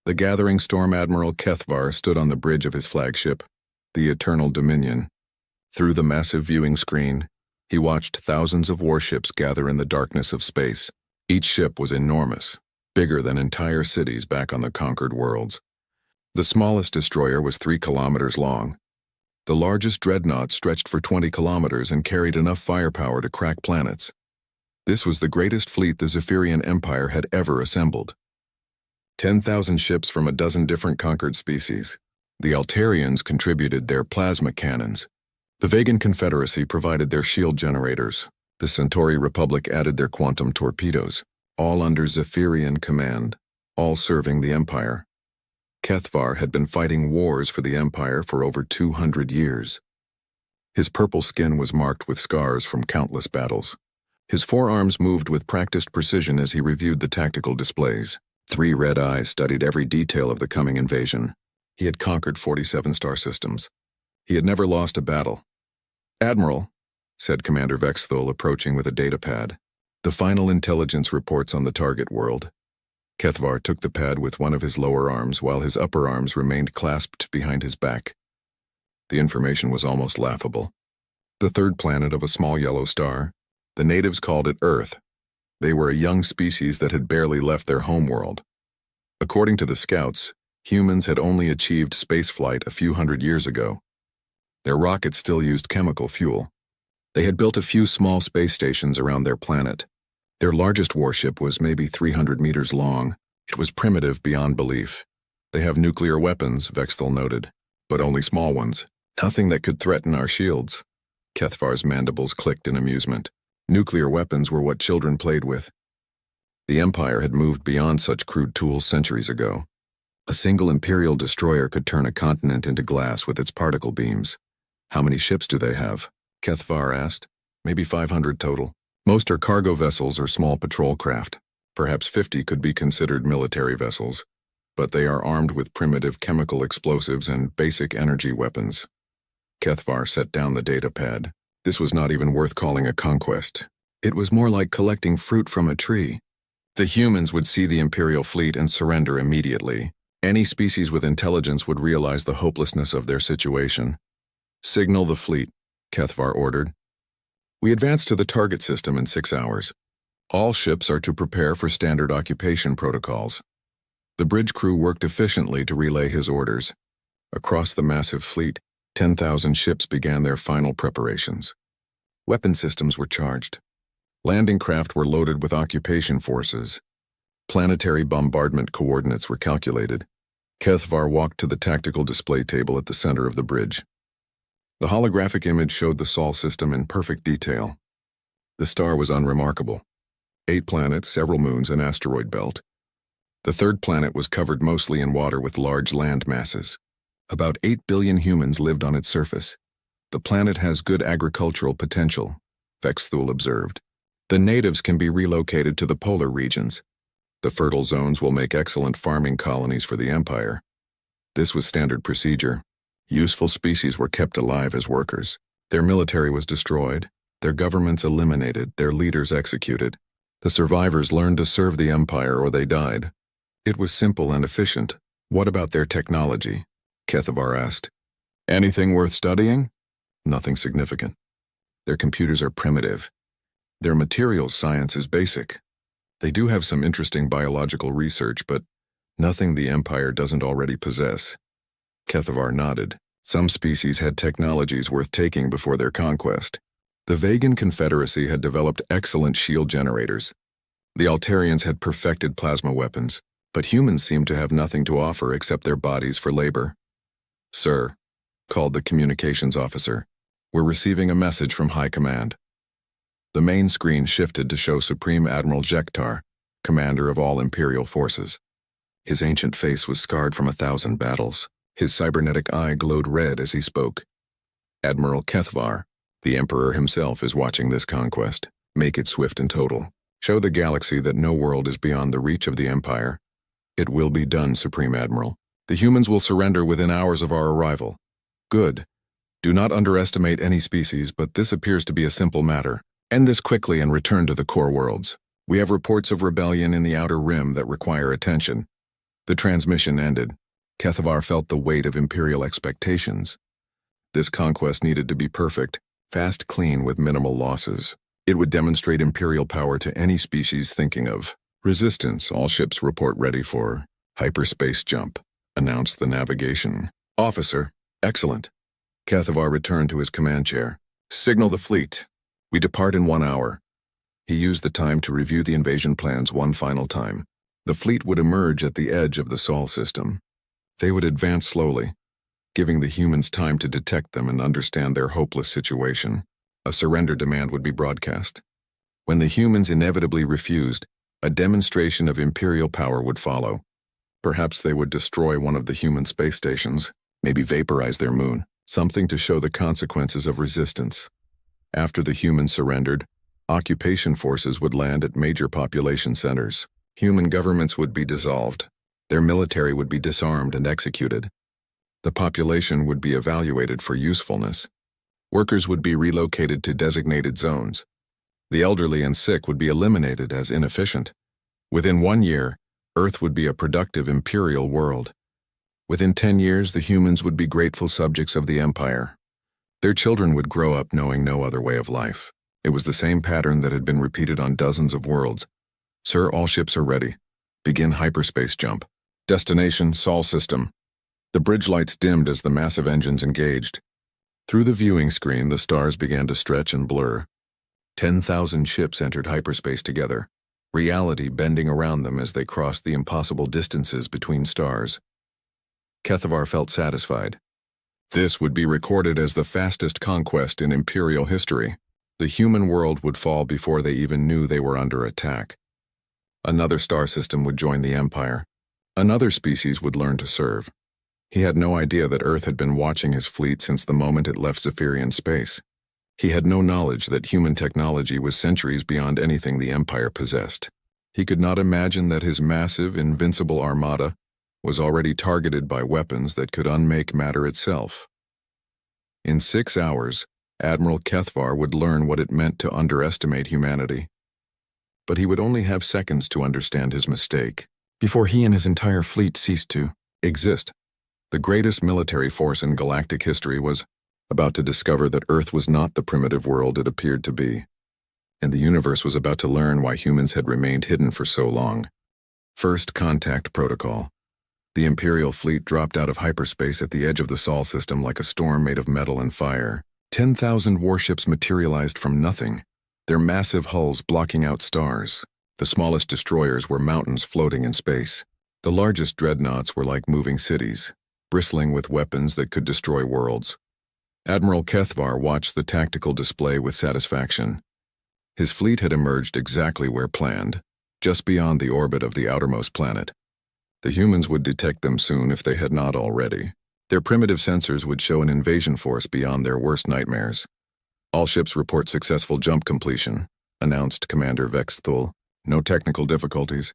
The gathering storm Admiral Kethvar stood on the bridge of his flagship, the Eternal Dominion. Through the massive viewing screen, he watched thousands of warships gather in the darkness of space. Each ship was enormous, bigger than entire cities back on the conquered worlds. The smallest destroyer was 3 kilometers long. The largest dreadnought stretched for 20 kilometers and carried enough firepower to crack planets. This was the greatest fleet the Zephyrian Empire had ever assembled. 10,000 ships from a dozen different conquered species. The Altarians contributed their plasma cannons. The Vegan Confederacy provided their shield generators. The Centauri Republic added their quantum torpedoes, all under Zephyrian command, all serving the Empire. Kethvar had been fighting wars for the Empire for over 200 years. His purple skin was marked with scars from countless battles. His forearms moved with practiced precision as he reviewed the tactical displays. 3 red eyes studied every detail of the coming invasion. He had conquered 47 star systems. He had never lost a battle. "Admiral," said Commander Vexthul, approaching with a datapad. "The final intelligence reports on the target world." Kethvar took the pad with one of his lower arms while his upper arms remained clasped behind his back. The information was almost laughable. The 3rd planet of a small yellow star. The natives called it Earth. They were a young species that had barely left their homeworld. According to the scouts, humans had only achieved spaceflight a few hundred years ago. Their rockets still used chemical fuel. They had built a few small space stations around their planet. Their largest warship was maybe 300 meters long. It was primitive beyond belief. "They have nuclear weapons," Vexthul noted, "but only small ones. Nothing that could threaten our shields." Kethvar's mandibles clicked in amusement. Nuclear weapons were what children played with. The Empire had moved beyond such crude tools centuries ago. A single Imperial destroyer could turn a continent into glass with its particle beams. "How many ships do they have?" Kethvar asked. "Maybe 500 total. Most are cargo vessels or small patrol craft. Perhaps 50 could be considered military vessels, but they are armed with primitive chemical explosives and basic energy weapons." Kethvar set down the datapad. This was not even worth calling a conquest. It was more like collecting fruit from a tree. The humans would see the Imperial fleet and surrender immediately. Any species with intelligence would realize the hopelessness of their situation. "Signal the fleet," Kethvar ordered. "We advance to the target system in 6 hours. All ships are to prepare for standard occupation protocols." The bridge crew worked efficiently to relay his orders. Across the massive fleet, 10,000 ships began their final preparations. Weapon systems were charged. Landing craft were loaded with occupation forces. Planetary bombardment coordinates were calculated. Kethvar walked to the tactical display table at the center of the bridge. The holographic image showed the Sol system in perfect detail. The star was unremarkable. 8 planets, several moons, an asteroid belt. The 3rd planet was covered mostly in water with large land masses. About 8 billion humans lived on its surface. "The planet has good agricultural potential," Vexthul observed. "The natives can be relocated to the polar regions. The fertile zones will make excellent farming colonies for the Empire." This was standard procedure. Useful species were kept alive as workers. Their military was destroyed, their governments eliminated, their leaders executed. The survivors learned to serve the Empire or they died. It was simple and efficient. "What about their technology?" Kethvar asked. "Anything worth studying?" "Nothing significant. Their computers are primitive. Their materials science is basic. They do have some interesting biological research, but nothing the Empire doesn't already possess." Kethvar nodded. Some species had technologies worth taking before their conquest. The Vegan Confederacy had developed excellent shield generators. The Altarians had perfected plasma weapons, but humans seemed to have nothing to offer except their bodies for labor. "Sir," called the communications officer, "we're receiving a message from High Command." The main screen shifted to show Supreme Admiral Jektar, commander of all Imperial forces. His ancient face was scarred from 1,000 battles. His cybernetic eye glowed red as he spoke. "Admiral Kethvar, the Emperor himself is watching this conquest. Make it swift and total. Show the galaxy that no world is beyond the reach of the Empire." "It will be done, Supreme Admiral. The humans will surrender within hours of our arrival." "Good. Do not underestimate any species, but this appears to be a simple matter. End this quickly and return to the core worlds. We have reports of rebellion in the outer rim that require attention." The transmission ended. Kethavar felt the weight of Imperial expectations. This conquest needed to be perfect, fast, clean, with minimal losses. It would demonstrate Imperial power to any species thinking of resistance. All ships report ready for hyperspace jump, announced the navigation officer. Excellent. Kethavar returned to his command chair. Signal the fleet. We depart in 1 hour. He used the time to review the invasion plans one final time. The fleet would emerge at the edge of the Sol system. They would advance slowly, giving the humans time to detect them and understand their hopeless situation. A surrender demand would be broadcast. When the humans inevitably refused, a demonstration of Imperial power would follow. Perhaps they would destroy one of the human space stations, maybe vaporize their moon, something to show the consequences of resistance. After the humans surrendered, occupation forces would land at major population centers. Human governments would be dissolved. Their military would be disarmed and executed. The population would be evaluated for usefulness. Workers would be relocated to designated zones. The elderly and sick would be eliminated as inefficient. Within 1 year, Earth would be a productive imperial world. Within 10 years, the humans would be grateful subjects of the Empire. Their children would grow up knowing no other way of life. It was the same pattern that had been repeated on dozens of worlds. Sir, all ships are ready. Begin hyperspace jump. Destination, Sol system. The bridge lights dimmed as the massive engines engaged. Through the viewing screen, the stars began to stretch and blur. 10,000 ships entered hyperspace together, reality bending around them as they crossed the impossible distances between stars. Kethavar felt satisfied. This would be recorded as the fastest conquest in Imperial history. The human world would fall before they even knew they were under attack. Another star system would join the Empire. Another species would learn to serve. He had no idea that Earth had been watching his fleet since the moment it left Zephyrian space. He had no knowledge that human technology was centuries beyond anything the Empire possessed. He could not imagine that his massive, invincible armada was already targeted by weapons that could unmake matter itself. In 6 hours, Admiral Kethavar would learn what it meant to underestimate humanity. But he would only have seconds to understand his mistake, before he and his entire fleet ceased to exist. The greatest military force in galactic history was about to discover that Earth was not the primitive world it appeared to be, and the universe was about to learn why humans had remained hidden for so long. First Contact Protocol. The Imperial fleet dropped out of hyperspace at the edge of the Sol system like a storm made of metal and fire. 10,000 warships materialized from nothing, their massive hulls blocking out stars. The smallest destroyers were mountains floating in space. The largest dreadnoughts were like moving cities, bristling with weapons that could destroy worlds. Admiral Kethavar watched the tactical display with satisfaction. His fleet had emerged exactly where planned, just beyond the orbit of the outermost planet. The humans would detect them soon if they had not already. Their primitive sensors would show an invasion force beyond their worst nightmares. All ships report successful jump completion, announced Commander Vex Thul. No technical difficulties.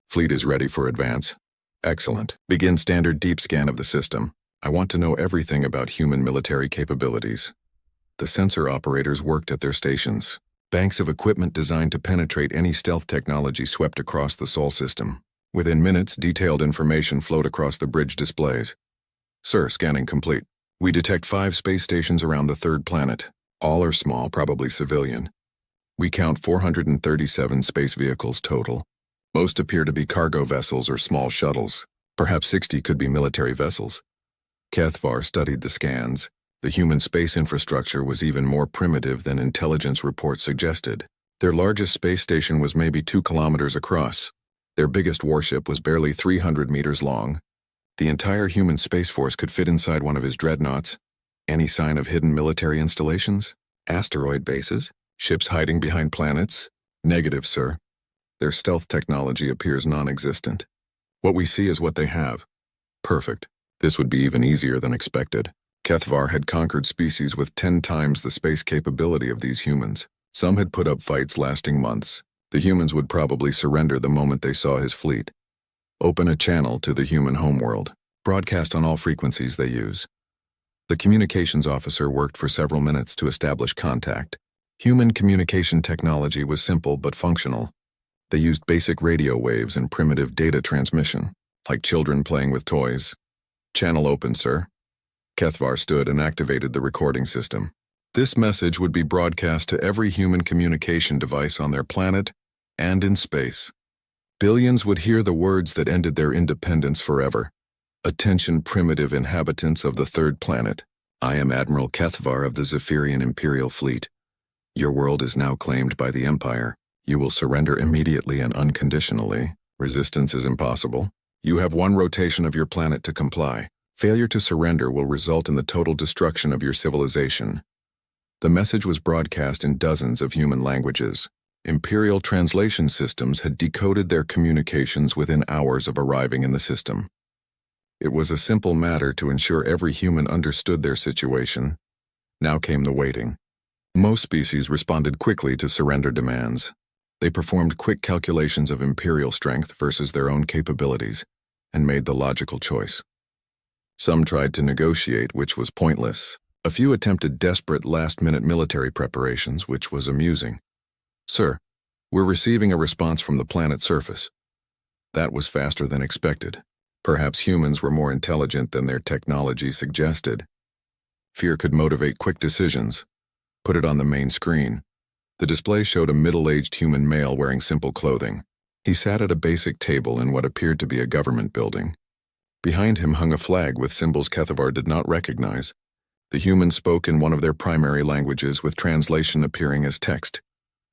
Fleet is ready for advance. Excellent. Begin standard deep scan of the system. I want to know everything about human military capabilities. The sensor operators worked at their stations. Banks of equipment designed to penetrate any stealth technology swept across the Sol system. Within minutes, detailed information flowed across the bridge displays. Sir, scanning complete. We detect 5 space stations around the third planet. All are small, probably civilian. We count 437 space vehicles total. Most appear to be cargo vessels or small shuttles. Perhaps 60 could be military vessels. Kethavar studied the scans. The human space infrastructure was even more primitive than intelligence reports suggested. Their largest space station was maybe 2 kilometers across. Their biggest warship was barely 300 meters long. The entire human space force could fit inside one of his dreadnoughts. Any sign of hidden military installations? Asteroid bases? Ships hiding behind planets? Negative, sir. Their stealth technology appears non-existent. What we see is what they have. Perfect. This would be even easier than expected. Kethavar had conquered species with 10 times the space capability of these humans. Some had put up fights lasting months. The humans would probably surrender the moment they saw his fleet. Open a channel to the human homeworld. Broadcast on all frequencies they use. The communications officer worked for several minutes to establish contact. Human communication technology was simple but functional. They used basic radio waves and primitive data transmission. like children playing with toys. Channel open, sir. Kethvar stood and activated the recording system. This message would be broadcast to every human communication device on their planet and in space. Billions would hear the words that ended their independence forever. Attention, primitive inhabitants of the third planet. I am Admiral Kethvar of the Zephyrian Imperial Fleet. Your world is now claimed by the Empire. You will surrender immediately and unconditionally. Resistance is impossible. You have one rotation of your planet to comply. Failure to surrender will result in the total destruction of your civilization. The message was broadcast in dozens of human languages. Imperial translation systems had decoded their communications within hours of arriving in the system. It was a simple matter to ensure every human understood their situation. Now came the waiting. Most species responded quickly to surrender demands. They performed quick calculations of Imperial strength versus their own capabilities, and made the logical choice. Some tried to negotiate, which was pointless. A few attempted desperate last-minute military preparations, which was amusing. Sir, we're receiving a response from the planet's surface. That was faster than expected. Perhaps humans were more intelligent than their technology suggested. Fear could motivate quick decisions. Put it on the main screen. The display showed a middle-aged human male wearing simple clothing. He sat at a basic table in what appeared to be a government building. Behind him hung a flag with symbols Kethvar did not recognize. The human spoke in one of their primary languages with translation appearing as text.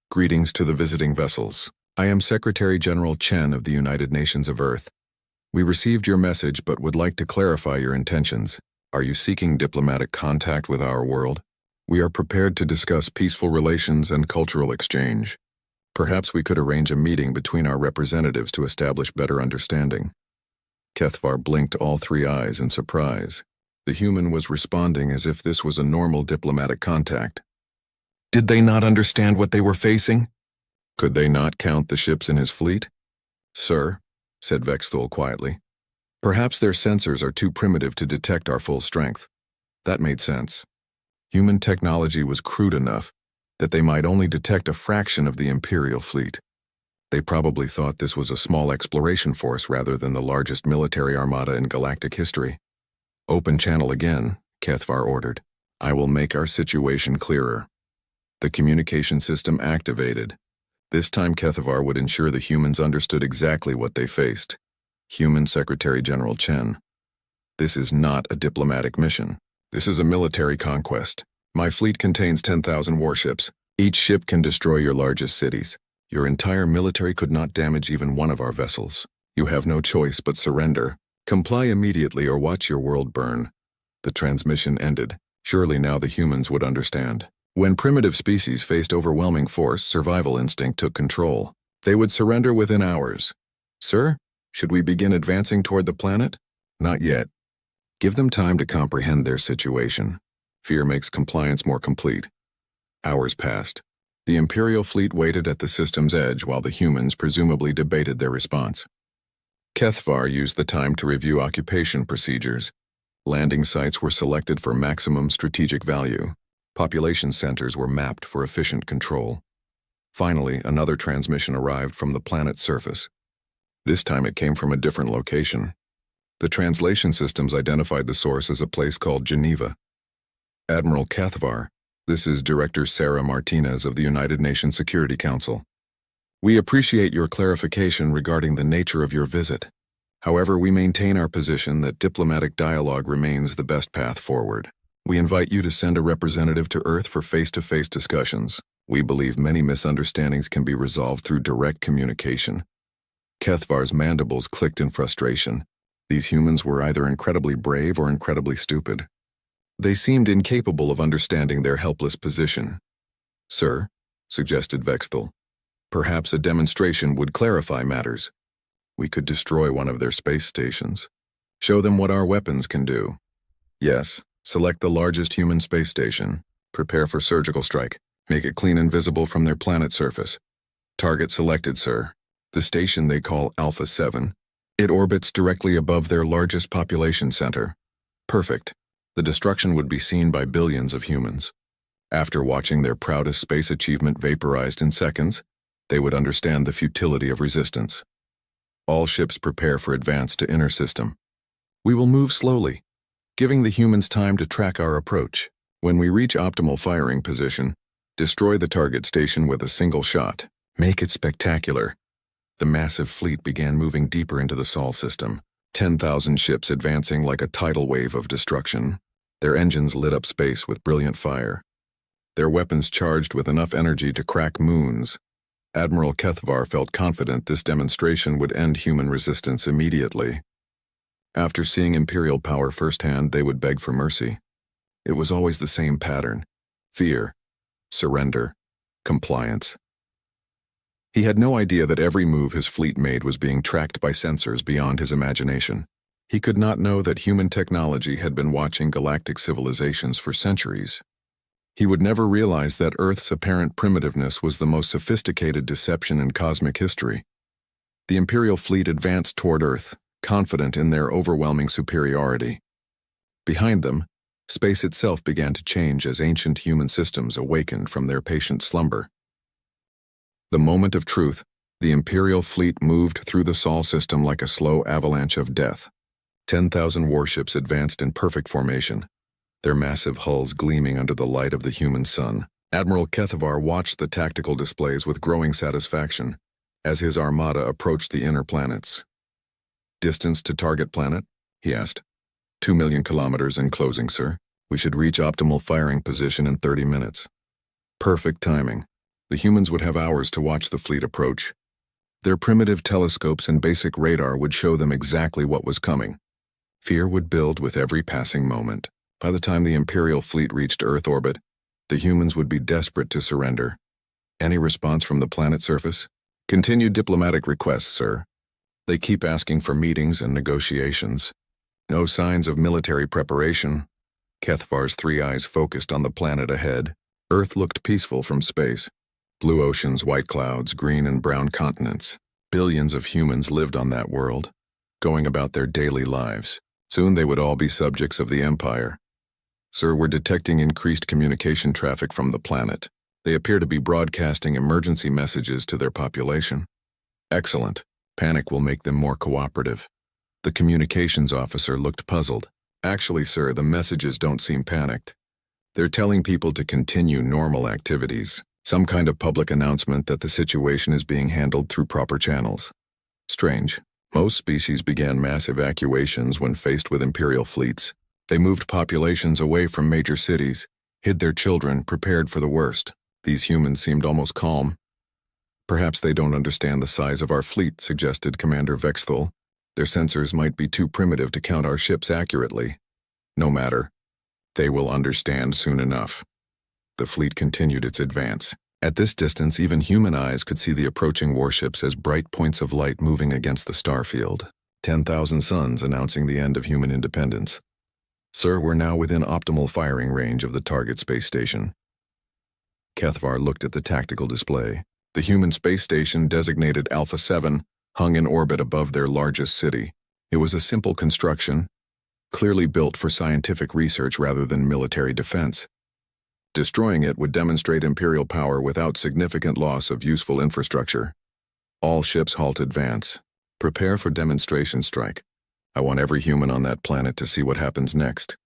Greetings to the visiting vessels. I am Secretary General Chen of the United Nations of Earth. We received your message but would like to clarify your intentions. Are you seeking diplomatic contact with our world? We are prepared to discuss peaceful relations and cultural exchange. Perhaps we could arrange a meeting between our representatives to establish better understanding. Kethvar blinked all three eyes in surprise. The human was responding as if this was a normal diplomatic contact. Did they not understand what they were facing? Could they not count the ships in his fleet? Sir, said Vexthul quietly, perhaps their sensors are too primitive to detect our full strength. That made sense. Human technology was crude enough that they might only detect a fraction of the Imperial fleet. They probably thought this was a small exploration force rather than the largest military armada in galactic history. Open channel again, Kethvar ordered. I will make our situation clearer. The communication system activated. This time Kethvar would ensure the humans understood exactly what they faced. Human Secretary General Chen. This is not a diplomatic mission. This is a military conquest. My fleet contains 10,000 warships. Each ship can destroy your largest cities. Your entire military could not damage even one of our vessels. You have no choice but surrender. Comply immediately or watch your world burn. The transmission ended. Surely now the humans would understand. When primitive species faced overwhelming force, survival instinct took control. They would surrender within hours. Sir, should we begin advancing toward the planet? Not yet. Give them time to comprehend their situation. Fear makes compliance more complete. Hours passed. The Imperial fleet waited at the system's edge while the humans presumably debated their response. Kethvar used the time to review occupation procedures. Landing sites were selected for maximum strategic value. Population centers were mapped for efficient control. Finally, another transmission arrived from the planet's surface. This time it came from a different location. The translation systems identified the source as a place called Geneva. Admiral Kethvar, this is Director Sarah Martinez of the United Nations Security Council. We appreciate your clarification regarding the nature of your visit. However, we maintain our position that diplomatic dialogue remains the best path forward. We invite you to send a representative to Earth for face-to-face discussions. We believe many misunderstandings can be resolved through direct communication. Kethvar's mandibles clicked in frustration. These humans were either incredibly brave or incredibly stupid. They seemed incapable of understanding their helpless position. Sir, suggested Vexthul, perhaps a demonstration would clarify matters. We could destroy one of their space stations. Show them what our weapons can do. Yes. Select the largest human space station. Prepare for surgical strike. Make it clean and visible from their planet surface. Target selected, sir. The station they call Alpha 7. It orbits directly above their largest population center. Perfect. The destruction would be seen by billions of humans. After watching their proudest space achievement vaporized in seconds, they would understand the futility of resistance. All ships prepare for advance to inner system. We will move slowly, giving the humans time to track our approach. When we reach optimal firing position, destroy the target station with a single shot. Make it spectacular. The massive fleet began moving deeper into the Sol system, 10,000 ships advancing like a tidal wave of destruction. Their engines lit up space with brilliant fire. Their weapons charged with enough energy to crack moons. Admiral Kethvar felt confident this demonstration would end human resistance immediately. After seeing Imperial power firsthand, they would beg for mercy. It was always the same pattern: fear, surrender, compliance. He had no idea that every move his fleet made was being tracked by sensors beyond his imagination. He could not know that human technology had been watching galactic civilizations for centuries. He would never realize that Earth's apparent primitiveness was the most sophisticated deception in cosmic history. The Imperial fleet advanced toward Earth, confident in their overwhelming superiority. Behind them, space itself began to change as ancient human systems awakened from their patient slumber. The moment of truth, the Imperial fleet moved through the Sol system like a slow avalanche of death. 10,000 warships advanced in perfect formation, their massive hulls gleaming under the light of the human sun. Admiral Kethvar watched the tactical displays with growing satisfaction as his armada approached the inner planets. "Distance to target planet?" he asked. 2 million kilometers and closing, sir. We should reach optimal firing position in 30 minutes. Perfect timing. The humans would have hours to watch the fleet approach. Their primitive telescopes and basic radar would show them exactly what was coming. Fear would build with every passing moment. By the time the Imperial fleet reached Earth orbit, the humans would be desperate to surrender. Any response from the planet surface? Continued diplomatic requests, sir. They keep asking for meetings and negotiations. No signs of military preparation. Kethvar's three eyes focused on the planet ahead. Earth looked peaceful from space. Blue oceans, white clouds, green and brown continents. Billions of humans lived on that world, going about their daily lives. Soon they would all be subjects of the Empire. Sir, we're detecting increased communication traffic from the planet. They appear to be broadcasting emergency messages to their population. Excellent. Panic will make them more cooperative. The communications officer looked puzzled. Actually, sir, the messages don't seem panicked. They're telling people to continue normal activities. Some kind of public announcement that the situation is being handled through proper channels. Strange. Most species began mass evacuations when faced with Imperial fleets. They moved populations away from major cities, hid their children, prepared for the worst. These humans seemed almost calm. Perhaps they don't understand the size of our fleet, suggested Commander Vexthal. Their sensors might be too primitive to count our ships accurately. No matter. They will understand soon enough. The fleet continued its advance. At this distance, even human eyes could see the approaching warships as bright points of light moving against the starfield. 10,000 suns announcing the end of human independence. Sir, we're now within optimal firing range of the target space station. Kethvar looked at the tactical display. The human space station, designated Alpha 7, hung in orbit above their largest city. It was a simple construction, clearly built for scientific research rather than military defense. Destroying it would demonstrate Imperial power without significant loss of useful infrastructure. All ships halt advance. Prepare for demonstration strike. I want every human on that planet to see what happens next.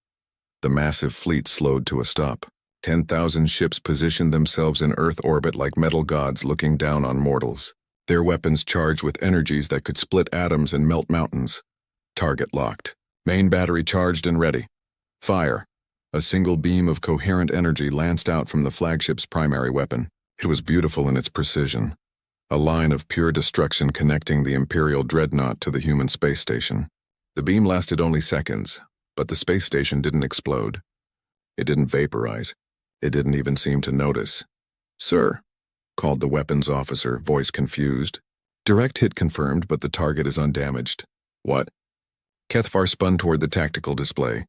The massive fleet slowed to a stop. 10,000 ships positioned themselves in Earth orbit like metal gods looking down on mortals. Their weapons charged with energies that could split atoms and melt mountains. Target locked. Main battery charged and ready. Fire. A single beam of coherent energy lanced out from the flagship's primary weapon. It was beautiful in its precision. A line of pure destruction connecting the Imperial dreadnought to the human space station. The beam lasted only seconds, but the space station didn't explode. It didn't vaporize. It didn't even seem to notice. "Sir," called the weapons officer, voice confused. "Direct hit confirmed, but the target is undamaged." "What?" Kethvar spun toward the tactical display.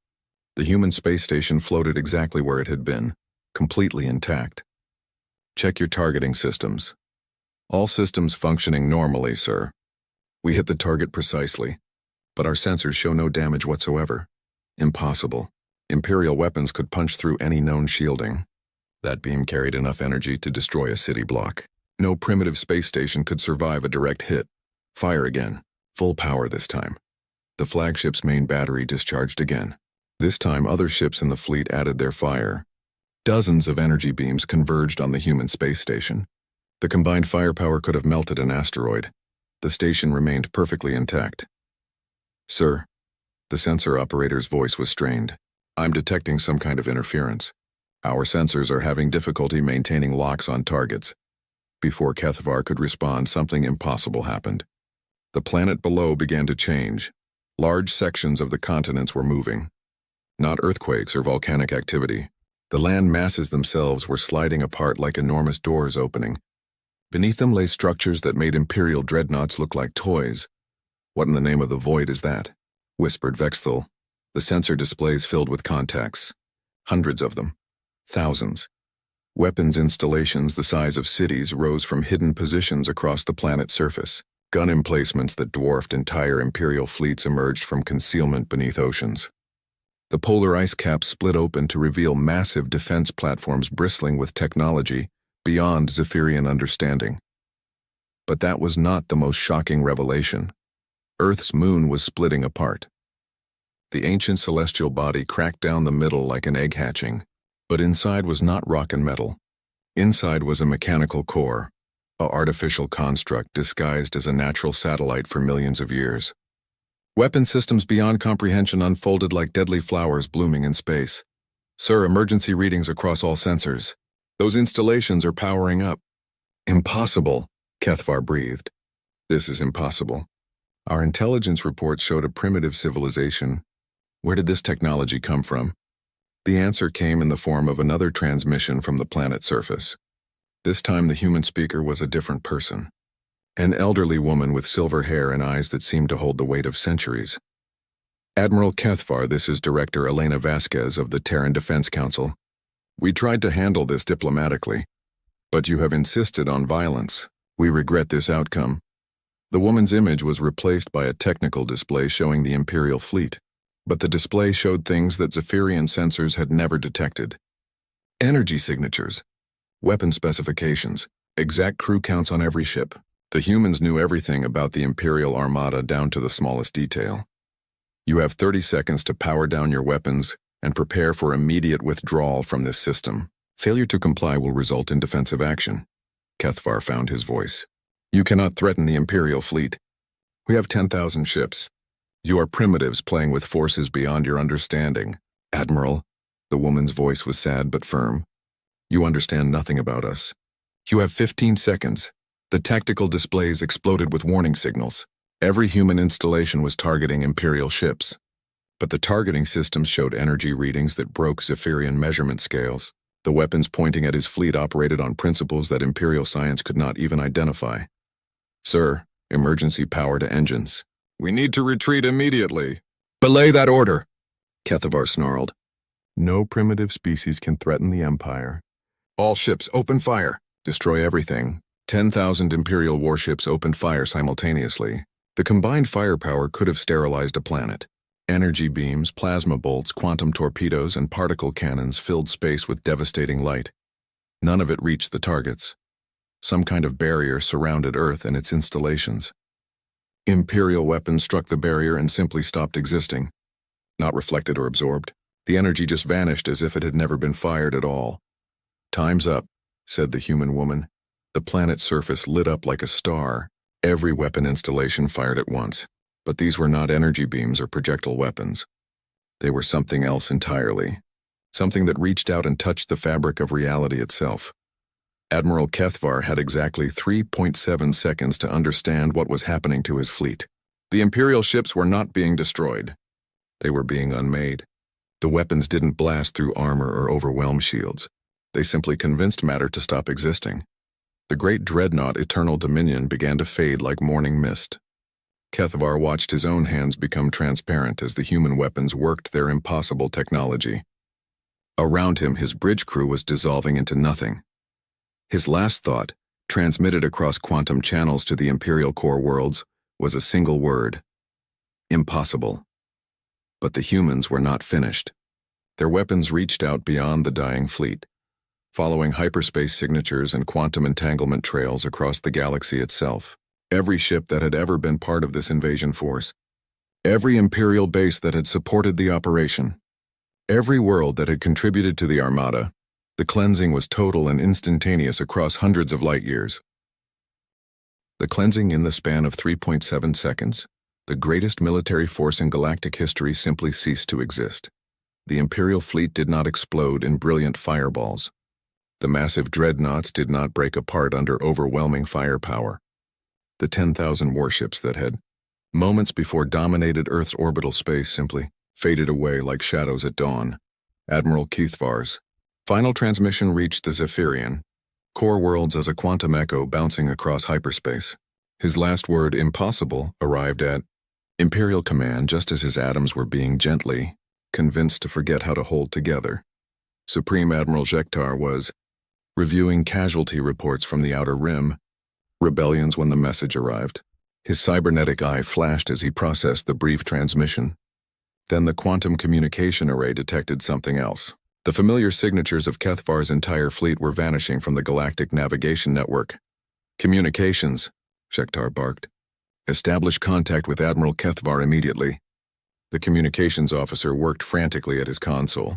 The human space station floated exactly where it had been, completely intact. "Check your targeting systems." "All systems functioning normally, sir. We hit the target precisely, but our sensors show no damage whatsoever." "Impossible. Imperial weapons could punch through any known shielding. That beam carried enough energy to destroy a city block. No primitive space station could survive a direct hit. Fire again." Full power this time. The flagship's main battery discharged again. This time, other ships in the fleet added their fire. Dozens of energy beams converged on the human space station. The combined firepower could have melted an asteroid. The station remained perfectly intact. "Sir," the sensor operator's voice was strained. "I'm detecting some kind of interference. Our sensors are having difficulty maintaining locks on targets." Before Kethvar could respond, something impossible happened. The planet below began to change. Large sections of the continents were moving. Not earthquakes or volcanic activity. The land masses themselves were sliding apart like enormous doors opening. Beneath them lay structures that made Imperial dreadnoughts look like toys. "What in the name of the void is that?" whispered Vexthal. The sensor displays filled with contacts. Hundreds of them. Thousands. Weapons installations the size of cities rose from hidden positions across the planet's surface. Gun emplacements that dwarfed entire Imperial fleets emerged from concealment beneath oceans. The polar ice caps split open to reveal massive defense platforms bristling with technology beyond Zephyrian understanding. But that was not the most shocking revelation. Earth's moon was splitting apart. The ancient celestial body cracked down the middle like an egg hatching, but inside was not rock and metal. Inside was a mechanical core, an artificial construct disguised as a natural satellite for millions of years. Weapon systems beyond comprehension unfolded like deadly flowers blooming in space. "Sir, emergency readings across all sensors. Those installations are powering up." "Impossible," Kethvar breathed. "This is impossible. Our intelligence reports showed a primitive civilization. Where did this technology come from?" The answer came in the form of another transmission from the planet's surface. This time the human speaker was a different person. An elderly woman with silver hair and eyes that seemed to hold the weight of centuries. "Admiral Kethvar, this is Director Elena Vasquez of the Terran Defense Council. We tried to handle this diplomatically, but you have insisted on violence. We regret this outcome." The woman's image was replaced by a technical display showing the Imperial fleet, but the display showed things that Zephyrian sensors had never detected. Energy signatures, weapon specifications, exact crew counts on every ship. The humans knew everything about the Imperial Armada down to the smallest detail. "You have 30 seconds to power down your weapons and prepare for immediate withdrawal from this system. Failure to comply will result in defensive action." Kethvar found his voice. "You cannot threaten the Imperial fleet. We have 10,000 ships. You are primitives playing with forces beyond your understanding. Admiral," the woman's voice was sad but firm, "you understand nothing about us. You have 15 seconds. The tactical displays exploded with warning signals. Every human installation was targeting Imperial ships. But the targeting systems showed energy readings that broke Zephyrian measurement scales. The weapons pointing at his fleet operated on principles that Imperial science could not even identify. "Sir, emergency power to engines. We need to retreat immediately." "Belay that order," Kethvar snarled. "No primitive species can threaten the Empire. All ships open fire. Destroy everything." 10,000 Imperial warships opened fire simultaneously. The combined firepower could have sterilized a planet. Energy beams, plasma bolts, quantum torpedoes, and particle cannons filled space with devastating light. None of it reached the targets. Some kind of barrier surrounded Earth and its installations. Imperial weapons struck the barrier and simply stopped existing. Not reflected or absorbed. The energy just vanished as if it had never been fired at all. "Time's up," said the human woman. The planet's surface lit up like a star. Every weapon installation fired at once. But these were not energy beams or projectile weapons. They were something else entirely. Something that reached out and touched the fabric of reality itself. Admiral Kethvar had exactly 3.7 seconds to understand what was happening to his fleet. The Imperial ships were not being destroyed. They were being unmade. The weapons didn't blast through armor or overwhelm shields. They simply convinced matter to stop existing. The great dreadnought Eternal Dominion began to fade like morning mist. Kethvar watched his own hands become transparent as the human weapons worked their impossible technology. Around him, his bridge crew was dissolving into nothing. His last thought, transmitted across quantum channels to the Imperial core worlds, was a single word: impossible. But the humans were not finished. Their weapons reached out beyond the dying fleet, following hyperspace signatures and quantum entanglement trails across the galaxy itself. Every ship that had ever been part of this invasion force. Every Imperial base that had supported the operation. Every world that had contributed to the Armada. The cleansing was total and instantaneous across hundreds of light years. The cleansing in the span of 3.7 seconds. The greatest military force in galactic history simply ceased to exist. The Imperial fleet did not explode in brilliant fireballs. The massive dreadnoughts did not break apart under overwhelming firepower. The 10,000 warships that had, moments before dominated Earth's orbital space, simply faded away like shadows at dawn. Admiral Kethvar's final transmission reached the Zephyrian, core worlds as a quantum echo bouncing across hyperspace. His last word, impossible, arrived at Imperial Command just as his atoms were being gently convinced to forget how to hold together. Supreme Admiral Jektar was reviewing casualty reports from the Outer Rim, rebellions when the message arrived. His cybernetic eye flashed as he processed the brief transmission. Then the quantum communication array detected something else. The familiar signatures of Kethvar's entire fleet were vanishing from the galactic navigation network. Communications, Jektar barked. Establish contact with Admiral Kethvar immediately. The communications officer worked frantically at his console.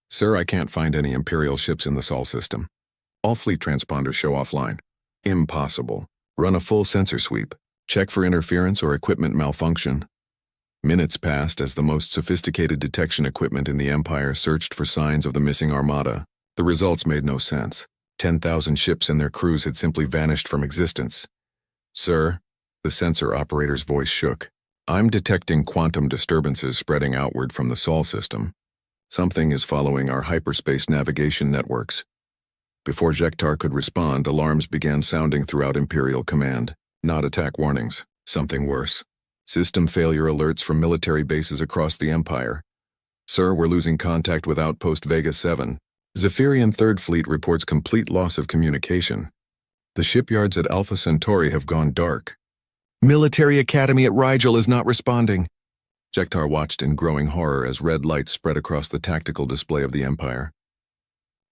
Sir, I can't find any Imperial ships in the Sol system. All fleet transponders show offline. Impossible. Run a full sensor sweep. Check for interference or equipment malfunction. Minutes passed as the most sophisticated detection equipment in the Empire searched for signs of the missing Armada. The results made no sense. 10,000 ships and their crews had simply vanished from existence. Sir, the sensor operator's voice shook. I'm detecting quantum disturbances spreading outward from the Sol system. Something is following our hyperspace navigation networks. Before Jektar could respond, alarms began sounding throughout Imperial Command. Not attack warnings, something worse. System failure alerts from military bases across the Empire. Sir, we're losing contact with Outpost Vega 7. Zephyrian 3rd Fleet reports complete loss of communication. The shipyards at Alpha Centauri have gone dark. Military Academy at Rigel is not responding. Jektar watched in growing horror as red lights spread across the tactical display of the Empire.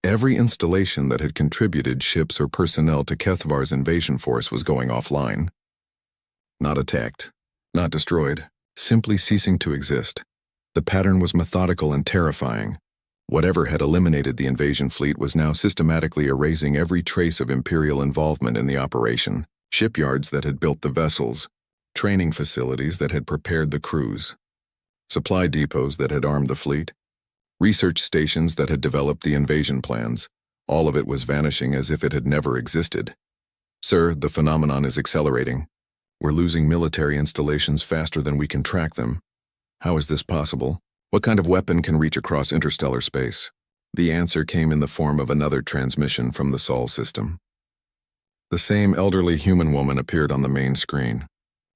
Every installation that had contributed ships or personnel to Kethvar's invasion force was going offline. Not attacked, not destroyed, simply ceasing to exist. The pattern was methodical and terrifying. Whatever had eliminated the invasion fleet was now systematically erasing every trace of Imperial involvement in the operation. Shipyards that had built the vessels, training facilities that had prepared the crews, supply depots that had armed the fleet, research stations that had developed the invasion plans. All of it was vanishing as if it had never existed. Sir, the phenomenon is accelerating. We're losing military installations faster than we can track them. How is this possible? What kind of weapon can reach across interstellar space? The answer came in the form of another transmission from the Sol system. The same elderly human woman appeared on the main screen.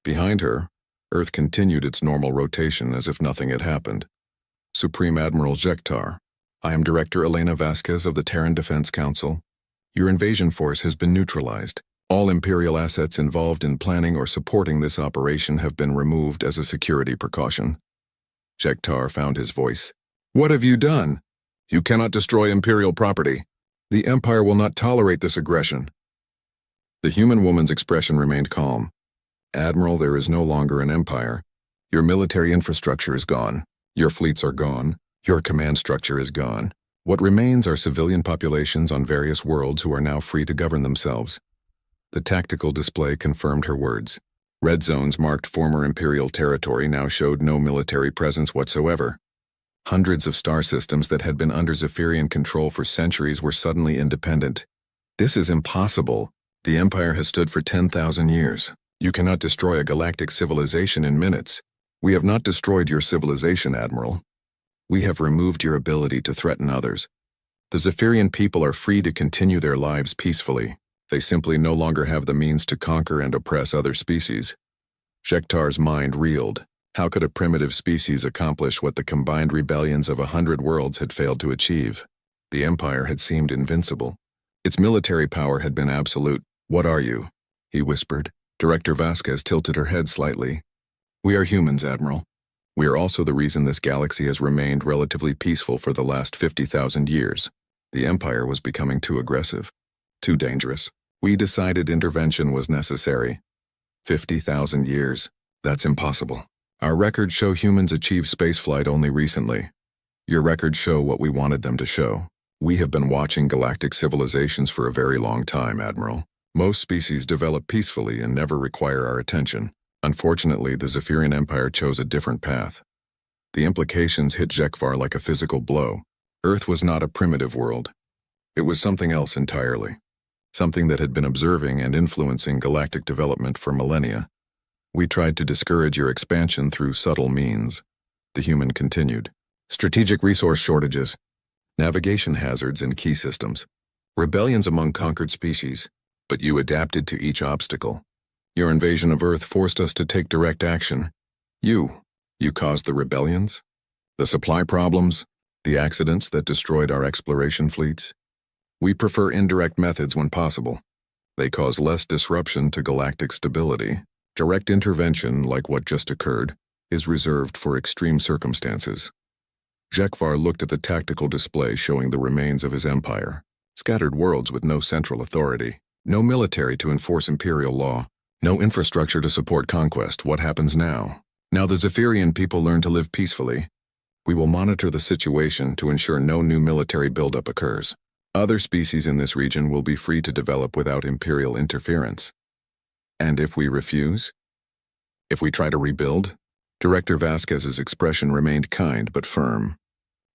Behind her, Earth continued its normal rotation as if nothing had happened. Supreme Admiral Jektar, I am Director Elena Vasquez of the Terran Defense Council. Your invasion force has been neutralized. All Imperial assets involved in planning or supporting this operation have been removed as a security precaution. Jektar found his voice. What have you done? You cannot destroy Imperial property. The Empire will not tolerate this aggression. The human woman's expression remained calm. Admiral, there is no longer an empire. Your military infrastructure is gone. Your fleets are gone. Your command structure is gone. What remains are civilian populations on various worlds who are now free to govern themselves. The tactical display confirmed her words. Red zones marked former Imperial territory now showed no military presence whatsoever. Hundreds of star systems that had been under Zephyrian control for centuries were suddenly independent. This is impossible. The Empire has stood for 10,000 years. You cannot destroy a galactic civilization in minutes. We have not destroyed your civilization, Admiral. We have removed your ability to threaten others. The Zephyrian people are free to continue their lives peacefully. They simply no longer have the means to conquer and oppress other species. Jektar's mind reeled. How could a primitive species accomplish what the combined rebellions of 100 worlds had failed to achieve? The Empire had seemed invincible. Its military power had been absolute. What are you? He whispered. Director Vasquez tilted her head slightly. We are humans, Admiral. We are also the reason this galaxy has remained relatively peaceful for the last 50,000 years. The Empire was becoming too aggressive, too dangerous. We decided intervention was necessary. 50,000 years. That's impossible. Our records show humans achieve spaceflight only recently. Your records show what we wanted them to show. We have been watching galactic civilizations for a very long time, Admiral. Most species develop peacefully and never require our attention. Unfortunately, the Zephyrian Empire chose a different path. The implications hit Jekvar like a physical blow. Earth was not a primitive world. It was something else entirely. Something that had been observing and influencing galactic development for millennia. We tried to discourage your expansion through subtle means. The human continued. Strategic resource shortages, navigation hazards in key systems, rebellions among conquered species, but you adapted to each obstacle. Your invasion of Earth forced us to take direct action. You caused the rebellions, the supply problems, the accidents that destroyed our exploration fleets. We prefer indirect methods when possible. They cause less disruption to galactic stability. Direct intervention, like what just occurred, is reserved for extreme circumstances. Jekvar looked at the tactical display showing the remains of his empire. Scattered worlds with no central authority, no military to enforce imperial law, no infrastructure to support conquest. What happens now? Now the Zephyrian people learn to live peacefully. We will monitor the situation to ensure no new military buildup occurs. Other species in this region will be free to develop without imperial interference. And if we refuse? If we try to rebuild? Director Vasquez's expression remained kind but firm.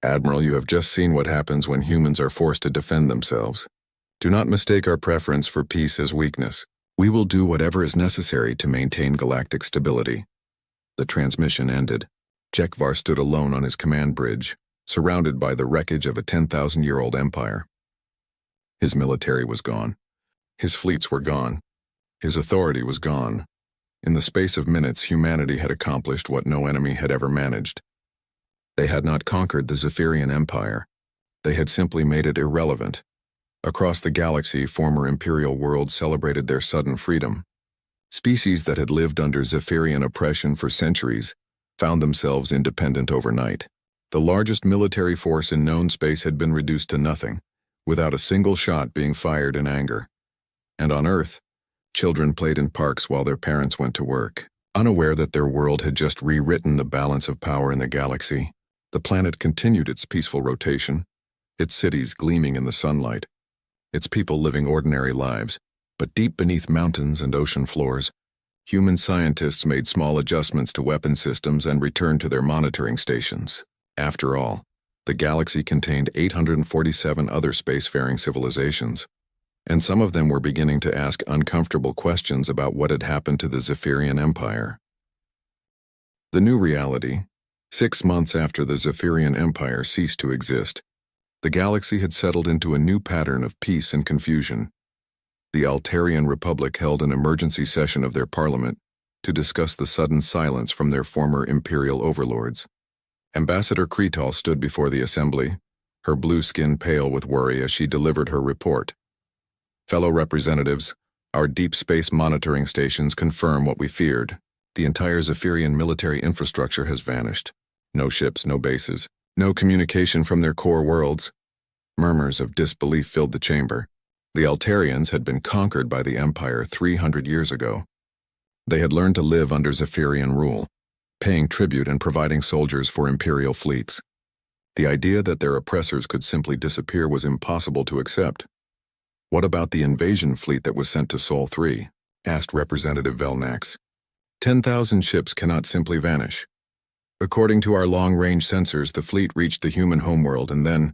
Admiral, you have just seen what happens when humans are forced to defend themselves. Do not mistake our preference for peace as weakness. We will do whatever is necessary to maintain galactic stability. The transmission ended. Jekvar stood alone on his command bridge, surrounded by the wreckage of a 10,000-year-old empire. His military was gone. His fleets were gone. His authority was gone. In the space of minutes, humanity had accomplished what no enemy had ever managed. They had not conquered the Zephyrian Empire. They had simply made it irrelevant. Across the galaxy, former imperial worlds celebrated their sudden freedom. Species that had lived under Zephyrian oppression for centuries found themselves independent overnight. The largest military force in known space had been reduced to nothing, without a single shot being fired in anger. And on Earth, children played in parks while their parents went to work, unaware that their world had just rewritten the balance of power in the galaxy. The planet continued its peaceful rotation, its cities gleaming in the sunlight, its people living ordinary lives, but deep beneath mountains and ocean floors, human scientists made small adjustments to weapon systems and returned to their monitoring stations. After all, the galaxy contained 847 other spacefaring civilizations, and some of them were beginning to ask uncomfortable questions about what had happened to the Zephyrian Empire. The new reality, 6 months after the Zephyrian Empire ceased to exist, the galaxy had settled into a new pattern of peace and confusion. The Altarian Republic held an emergency session of their parliament to discuss the sudden silence from their former imperial overlords. Ambassador Kretal stood before the assembly, her blue skin pale with worry as she delivered her report. Fellow representatives, our deep space monitoring stations confirm what we feared. The entire Zephyrian military infrastructure has vanished. No ships, no bases, no communication from their core worlds. Murmurs of disbelief filled the chamber. The Altarians had been conquered by the Empire 300 years ago. They had learned to live under Zephyrian rule, paying tribute and providing soldiers for imperial fleets. The idea that their oppressors could simply disappear was impossible to accept. What about the invasion fleet that was sent to Sol 3? Asked Representative Velnax. 10,000 ships cannot simply vanish. According to our long-range sensors, the fleet reached the human homeworld and then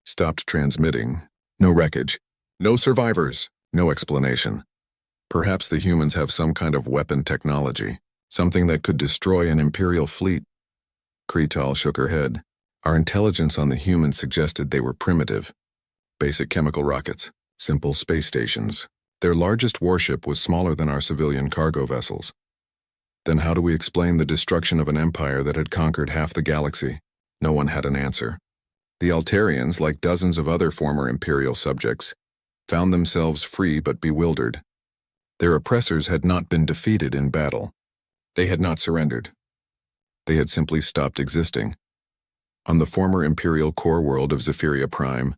stopped transmitting. No wreckage, no survivors, no explanation. Perhaps the humans have some kind of weapon technology, something that could destroy an imperial fleet. Kretal shook her head. Our intelligence on the humans suggested they were primitive. Basic chemical rockets, simple space stations. Their largest warship was smaller than our civilian cargo vessels. Then how do we explain the destruction of an empire that had conquered half the galaxy? No one had an answer. The Altarians, like dozens of other former imperial subjects, found themselves free but bewildered. Their oppressors had not been defeated in battle. They had not surrendered. They had simply stopped existing. On the former imperial core world of Zephyria Prime,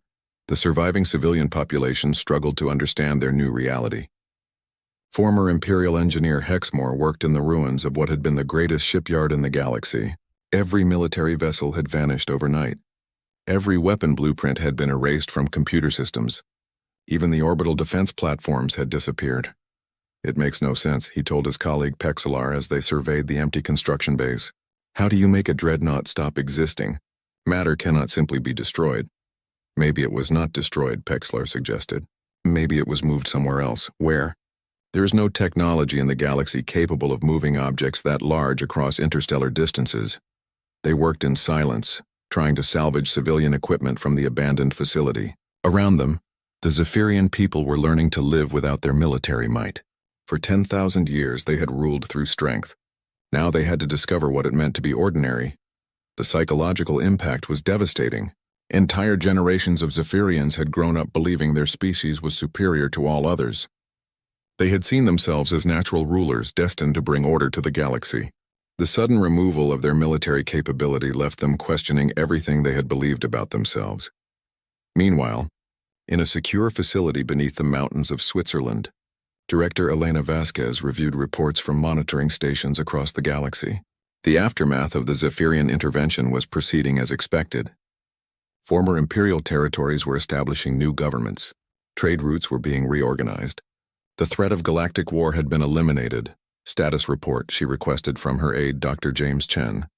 the surviving civilian population struggled to understand their new reality. Former Imperial engineer Hexmore worked in the ruins of what had been the greatest shipyard in the galaxy. Every military vessel had vanished overnight. Every weapon blueprint had been erased from computer systems. Even the orbital defense platforms had disappeared. It makes no sense, he told his colleague Pexelar as they surveyed the empty construction base. How do you make a dreadnought stop existing? Matter cannot simply be destroyed. Maybe it was not destroyed, Pexelar suggested. Maybe it was moved somewhere else. Where? There is no technology in the galaxy capable of moving objects that large across interstellar distances. They worked in silence, trying to salvage civilian equipment from the abandoned facility. Around them, the Zephyrian people were learning to live without their military might. For 10,000 years they had ruled through strength. Now they had to discover what it meant to be ordinary. The psychological impact was devastating. Entire generations of Zephyrians had grown up believing their species was superior to all others. They had seen themselves as natural rulers destined to bring order to the galaxy. The sudden removal of their military capability left them questioning everything they had believed about themselves. Meanwhile, in a secure facility beneath the mountains of Switzerland, Director Elena Vasquez reviewed reports from monitoring stations across the galaxy. The aftermath of the Zephyrian intervention was proceeding as expected. Former Imperial territories were establishing new governments. Trade routes were being reorganized. The threat of galactic war had been eliminated. Status report, she requested from her aide, Dr. James Chen.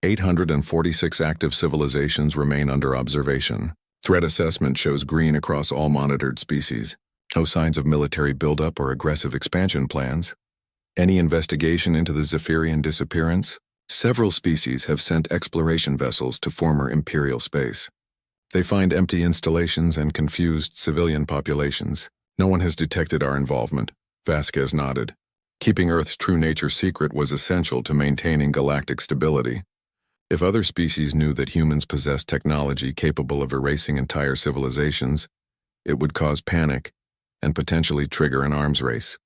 846 active civilizations remain under observation. Threat assessment shows green across all monitored species. No signs of military buildup or aggressive expansion plans. Any investigation into the Zephyrian disappearance? Several species have sent exploration vessels to former Imperial space. They find empty installations and confused civilian populations. No one has detected our involvement. Vasquez nodded. Keeping Earth's true nature secret was essential to maintaining galactic stability. If other species knew that humans possessed technology capable of erasing entire civilizations, it would cause panic and potentially trigger an arms race.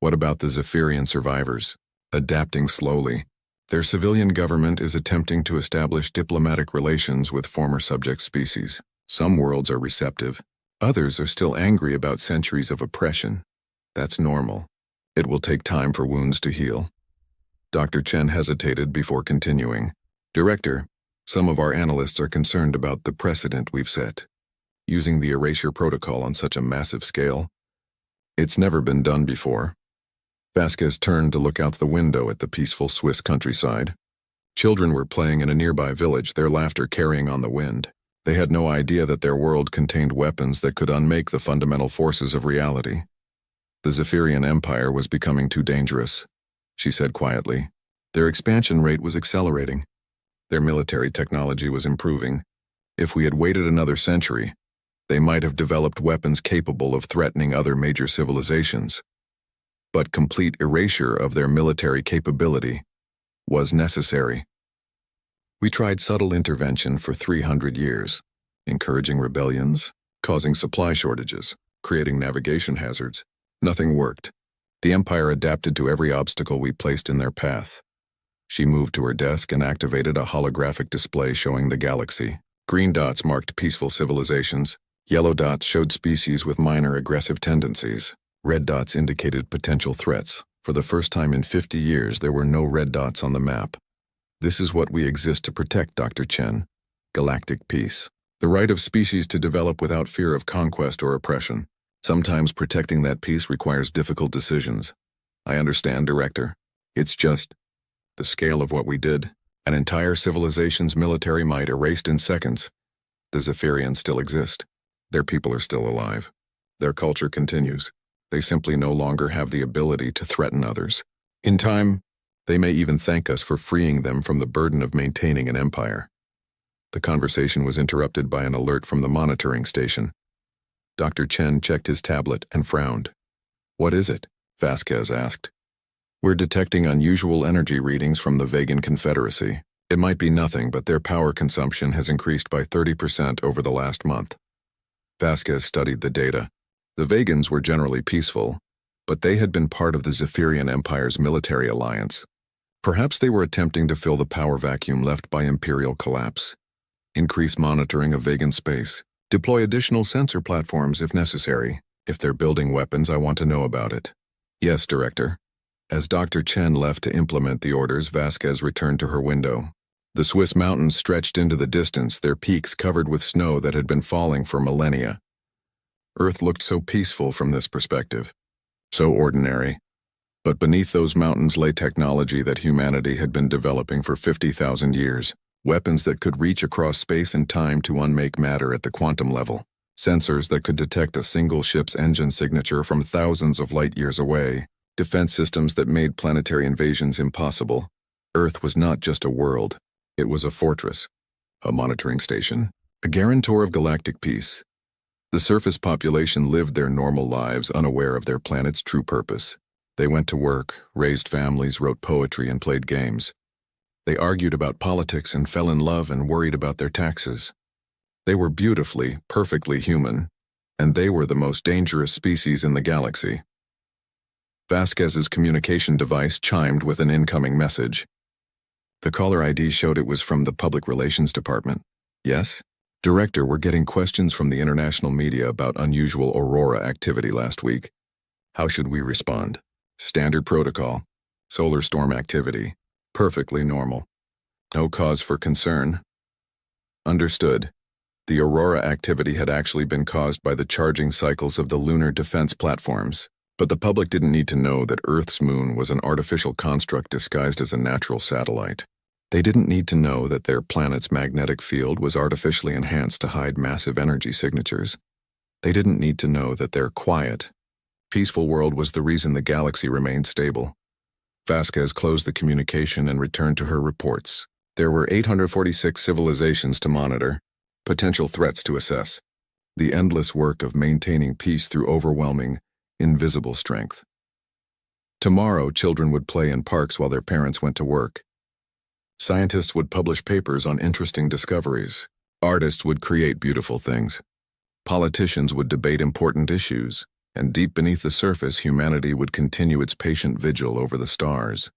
What about the Zephyrian survivors? Adapting slowly. Their civilian government is attempting to establish diplomatic relations with former subject species. Some worlds are receptive. Others are still angry about centuries of oppression. That's normal. It will take time for wounds to heal. Dr. Chen hesitated before continuing. Director, some of our analysts are concerned about the precedent we've set. Using the erasure protocol on such a massive scale. It's never been done before. Vasquez turned to look out the window at the peaceful Swiss countryside. Children were playing in a nearby village, their laughter carrying on the wind. They had no idea that their world contained weapons that could unmake the fundamental forces of reality. The Zephyrian Empire was becoming too dangerous, she said quietly. Their expansion rate was accelerating. Their military technology was improving. If we had waited another century, they might have developed weapons capable of threatening other major civilizations. But complete erasure of their military capability was necessary. We tried subtle intervention for 300 years, encouraging rebellions, causing supply shortages, creating navigation hazards. Nothing worked. The Empire adapted to every obstacle we placed in their path. She moved to her desk and activated a holographic display showing the galaxy. Green dots marked peaceful civilizations. Yellow dots showed species with minor aggressive tendencies. Red dots indicated potential threats. For the first time in 50 years, there were no red dots on the map. This is what we exist to protect, Dr. Chen. Galactic peace. The right of species to develop without fear of conquest or oppression. Sometimes protecting that peace requires difficult decisions. I understand, Director. It's just the scale of what we did. An entire civilization's military might erased in seconds. The Zephyrians still exist. Their people are still alive. Their culture continues. They simply no longer have the ability to threaten others. In time, they may even thank us for freeing them from the burden of maintaining an empire. The conversation was interrupted by an alert from the monitoring station. Dr. Chen checked his tablet and frowned. What is it? Vasquez asked. We're detecting unusual energy readings from the Vegan Confederacy. It might be nothing, but their power consumption has increased by 30% over the last month. Vasquez studied the data. The Vegans were generally peaceful, but they had been part of the Zephyrian Empire's military alliance. Perhaps they were attempting to fill the power vacuum left by Imperial collapse. Increase monitoring of Vegan space. Deploy additional sensor platforms if necessary. If they're building weapons, I want to know about it. Yes, Director. As Dr. Chen left to implement the orders, Vasquez returned to her window. The Swiss mountains stretched into the distance, their peaks covered with snow that had been falling for millennia. Earth looked so peaceful from this perspective, so ordinary. But beneath those mountains lay technology that humanity had been developing for 50,000 years. Weapons that could reach across space and time to unmake matter at the quantum level. Sensors that could detect a single ship's engine signature from thousands of light years away. Defense systems that made planetary invasions impossible. Earth was not just a world. It was a fortress, a monitoring station, a guarantor of galactic peace. The surface population lived their normal lives unaware of their planet's true purpose. They went to work, raised families, wrote poetry, and played games. They argued about politics and fell in love and worried about their taxes. They were beautifully, perfectly human, and they were the most dangerous species in the galaxy. Vasquez's communication device chimed with an incoming message. The caller ID showed it was from the Public Relations Department. Yes? Director, we're getting questions from the international media about unusual aurora activity last week. How should we respond? Standard protocol. Solar storm activity. Perfectly normal. No cause for concern. Understood. The aurora activity had actually been caused by the charging cycles of the lunar defense platforms. But the public didn't need to know that Earth's moon was an artificial construct disguised as a natural satellite. They didn't need to know that their planet's magnetic field was artificially enhanced to hide massive energy signatures. They didn't need to know that their quiet, peaceful world was the reason the galaxy remained stable. Vasquez closed the communication and returned to her reports. There were 846 civilizations to monitor, potential threats to assess. The endless work of maintaining peace through overwhelming, invisible strength. Tomorrow, children would play in parks while their parents went to work. Scientists would publish papers on interesting discoveries. Artists would create beautiful things. Politicians would debate important issues, and deep beneath the surface, humanity would continue its patient vigil over the stars.